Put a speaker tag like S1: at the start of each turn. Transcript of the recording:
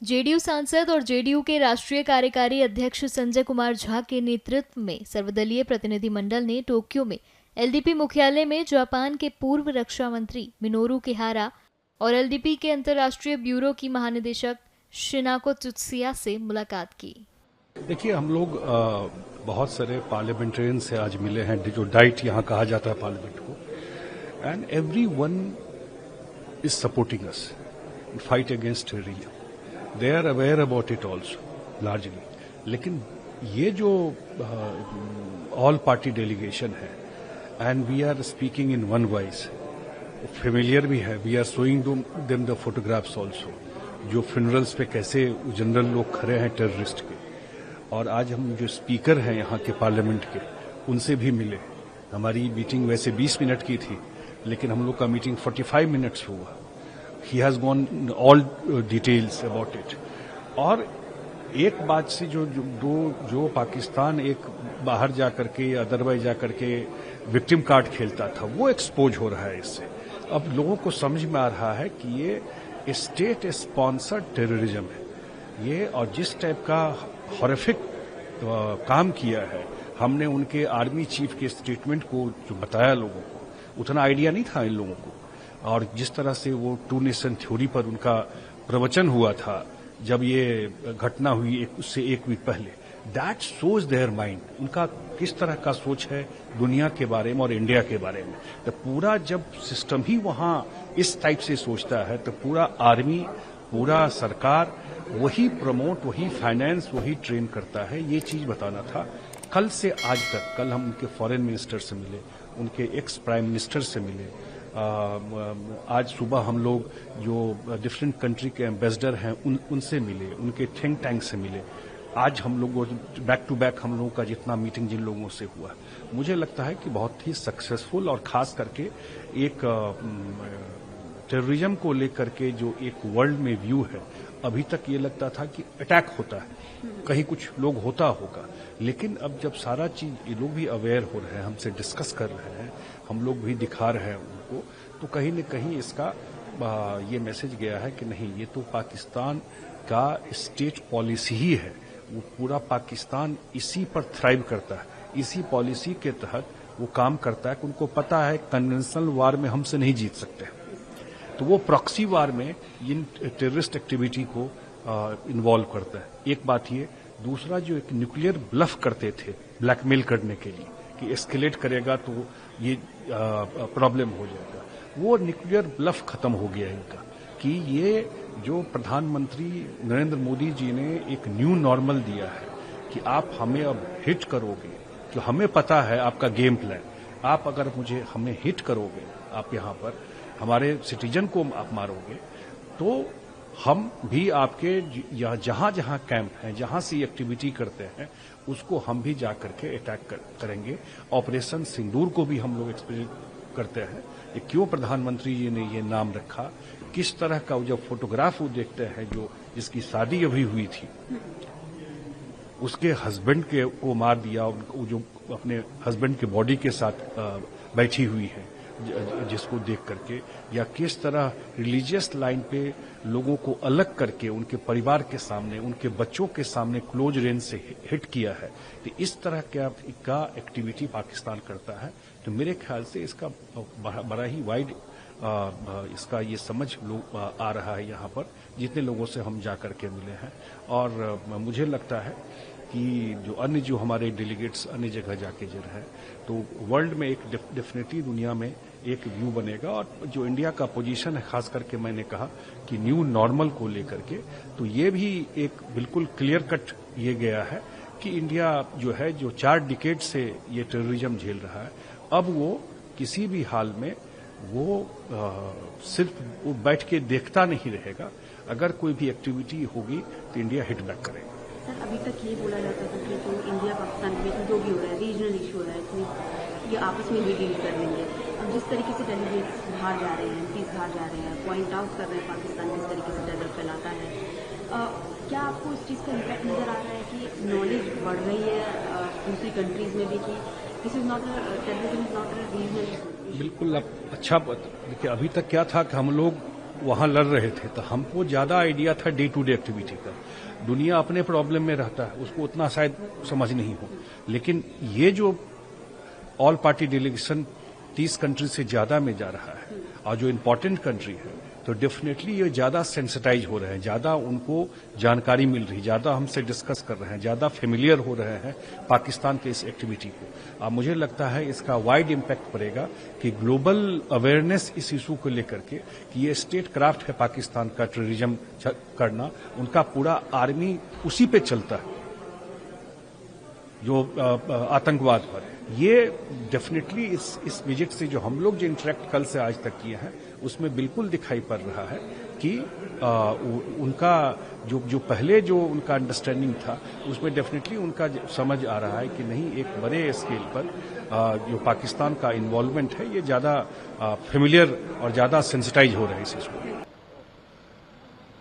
S1: JDU सांसद और JDU के राष्ट्रीय कार्यकारी अध्यक्ष संजय कुमार झा के नेतृत्व में सर्वदलीय प्रतिनिधिमंडल ने टोक्यो में एलडीपी मुख्यालय में जापान के पूर्व रक्षा मंत्री मिनोरू किहारा और एलडीपी के अंतर्राष्ट्रीय ब्यूरो की महानिदेशक शिनाको त्सुत्सिया से मुलाकात की।
S2: देखिए, हम लोग बहुत सारे पार्लियामेंटेरियन से आज मिले हैं, जो डाइट यहाँ कहा जाता है पार्लियामेंट को, and everyone is supporting us in fight against terrorism. They are aware about it also largely. लेकिन ये जो ऑल पार्टी डेलीगेशन है and we are speaking in one voice, familiar भी है। We are showing them the photographs also, जो funerals पे कैसे general लोग खड़े हैं टेररिस्ट के। और आज हम जो स्पीकर हैं यहाँ के पार्लियामेंट के, उनसे भी मिले। हमारी मीटिंग वैसे 20 मिनट की थी, लेकिन हम लोग का मीटिंग 45 मिनट्स हुआ। He has gone all details about it. और एक बात से जो पाकिस्तान एक बाहर जाकर के या अदरवाइज जाकर के विक्टिम कार्ड खेलता था, वो एक्सपोज हो रहा है इससे। अब लोगों को समझ में आ रहा है कि ये स्टेट स्पॉन्सर्ड टेररिज्म है ये, और जिस टाइप का हॉरिफिक काम किया है हमने उनके आर्मी चीफ के स्टेटमेंट को जो बताया लोगों को, उतना आइडिया नहीं था इन लोगों को। और जिस तरह से वो टू नेशन थ्योरी पर उनका प्रवचन हुआ था जब ये घटना हुई उससे एक वीक पहले, दैट शोज देयर माइंड। उनका किस तरह का सोच है दुनिया के बारे में और इंडिया के बारे में। तो पूरा जब सिस्टम ही वहां इस टाइप से सोचता है, तो पूरा आर्मी, पूरा सरकार वही प्रमोट, वही फाइनेंस, वही ट्रेन करता है। ये चीज बताना था। कल से आज तक, कल हम उनके फॉरेन मिनिस्टर से मिले, उनके एक्स प्राइम मिनिस्टर से मिले। आज सुबह हम लोग जो डिफरेंट कंट्री के एम्बेसडर हैं उनसे मिले, उनके थिंक टैंक से मिले। आज हम लोगों बैक टू बैक हम लोगों का जितना मीटिंग जिन लोगों से हुआ, मुझे लगता है कि बहुत ही सक्सेसफुल, और खास करके एक टेररिज्म को लेकर के जो एक वर्ल्ड में व्यू है। अभी तक ये लगता था कि अटैक होता है, कहीं कुछ लोग होता होगा, लेकिन अब जब सारा चीज ये लोग भी अवेयर हो रहे हैं, हमसे डिस्कस कर रहे हैं, हम लोग भी दिखा रहे हैं उनको, तो कहीं न कहीं इसका ये मैसेज गया है कि नहीं, ये तो पाकिस्तान का स्टेट पॉलिसी ही है। वो पूरा पाकिस्तान इसी पर थ्राइव करता है, इसी पॉलिसी के तहत वो काम करता है कि उनको पता है कन्वेंशनल वार में हमसे नहीं जीत सकते, तो वो प्रॉक्सी वार में इन टेररिस्ट एक्टिविटी को इन्वॉल्व करता है। एक बात ये, दूसरा जो एक न्यूक्लियर ब्लफ करते थे ब्लैकमेल करने के लिए कि एस्केलेट करेगा तो ये प्रॉब्लम हो जाएगा, वो न्यूक्लियर ब्लफ खत्म हो गया इनका। कि ये जो प्रधानमंत्री नरेंद्र मोदी जी ने एक न्यू नॉर्मल दिया है कि आप हमें अब हिट करोगे, जो हमें पता है आपका गेम प्लान, आप अगर हमें हिट करोगे, आप यहाँ पर हमारे सिटीजन को आप मारोगे, तो हम भी आपके जहां जहां कैंप हैं, जहां से ये एक्टिविटी करते हैं, उसको हम भी जाकर के अटैक करेंगे। ऑपरेशन सिंदूर को भी हम लोग एक्सपीरियंस करते हैं। ये क्यों प्रधानमंत्री जी ने ये नाम रखा, किस तरह का जब फोटोग्राफ वो देखते हैं, जिसकी शादी अभी हुई थी, उसके हस्बैंड के को मार दिया, वो जो अपने हस्बैंड के बॉडी के साथ बैठी हुई है, जिसको देख करके, या किस तरह रिलीजियस लाइन पे लोगों को अलग करके उनके परिवार के सामने, उनके बच्चों के सामने क्लोज रेंज से हिट किया है। तो इस तरह का एक्टिविटी पाकिस्तान करता है। तो मेरे ख्याल से इसका बड़ा ही वाइड इसका ये समझ आ रहा है यहाँ पर, जितने लोगों से हम जाकर के मिले हैं। और मुझे लगता है कि जो हमारे डेलीगेट्स अन्य जगह जाके जो है, तो वर्ल्ड में एक डेफिनेटली दुनिया में एक व्यू बनेगा। और जो इंडिया का पोजीशन है, खास करके मैंने कहा कि न्यू नॉर्मल को लेकर के, तो ये भी एक बिल्कुल क्लियर कट ये गया है कि इंडिया जो है, जो 4 डिकेड से ये टेररिज्म झेल रहा है, अब वो किसी भी हाल में वो सिर्फ वो बैठ के देखता नहीं रहेगा। अगर कोई भी एक्टिविटी होगी तो इंडिया हिट बैक करेगा।
S3: सर, अभी तक ये बोला जाता था कि जो इंडिया पाकिस्तान के बीच में जो भी हो रहा है, रीजनल इशू हो रहा है, तो ये आपस में भी डील कर लेंगे। अब जिस तरीके से डेलीगेट्स बाहर जा रहे हैं, एमपीज बाहर जा रहे हैं, पॉइंट आउट कर रहे हैं पाकिस्तान किस तरीके से टेरर फैलाता है, क्या आपको इस चीज़ का इम्पैक्ट नजर आ रहा है कि नॉलेज बढ़ रही है दूसरी कंट्रीज में भी कि this is not terrorism is not regional issue?
S2: बिल्कुल। अब अच्छा, देखिए, अभी तक क्या था कि हम लोग वहां लड़ रहे थे तो हमको ज्यादा आइडिया था डे टू डे एक्टिविटी का। दुनिया अपने प्रॉब्लम में रहता है, उसको उतना शायद समझ नहीं हो, लेकिन ये जो ऑल पार्टी डेलीगेशन 30 कंट्री से ज्यादा में जा रहा है और जो इम्पोर्टेंट कंट्री है, तो डेफिनेटली ये ज्यादा सेंसिटाइज हो रहे हैं, ज्यादा उनको जानकारी मिल रही, ज्यादा हमसे डिस्कस कर रहे हैं, ज्यादा फेमिलियर हो रहे हैं पाकिस्तान के इस एक्टिविटी को। मुझे लगता है इसका वाइड इम्पैक्ट पड़ेगा कि ग्लोबल अवेयरनेस इस इशू को लेकर के कि ये स्टेट क्राफ्ट है पाकिस्तान का टेररिज्म करना, उनका पूरा आर्मी उसी पे चलता है जो आतंकवाद पर। ये डेफिनेटली इस विजिट से जो हम लोग जो इंटरेक्ट कल से आज तक किए हैं उसमें बिल्कुल दिखाई पड़ रहा है कि उनका जो पहले जो उनका अंडरस्टैंडिंग था उसमें डेफिनेटली उनका समझ आ रहा है कि नहीं, एक बड़े स्केल पर जो पाकिस्तान का इन्वॉल्वमेंट है ये ज्यादा फेमिलियर और ज्यादा सेंसिटाइज हो रहा है इस इशू।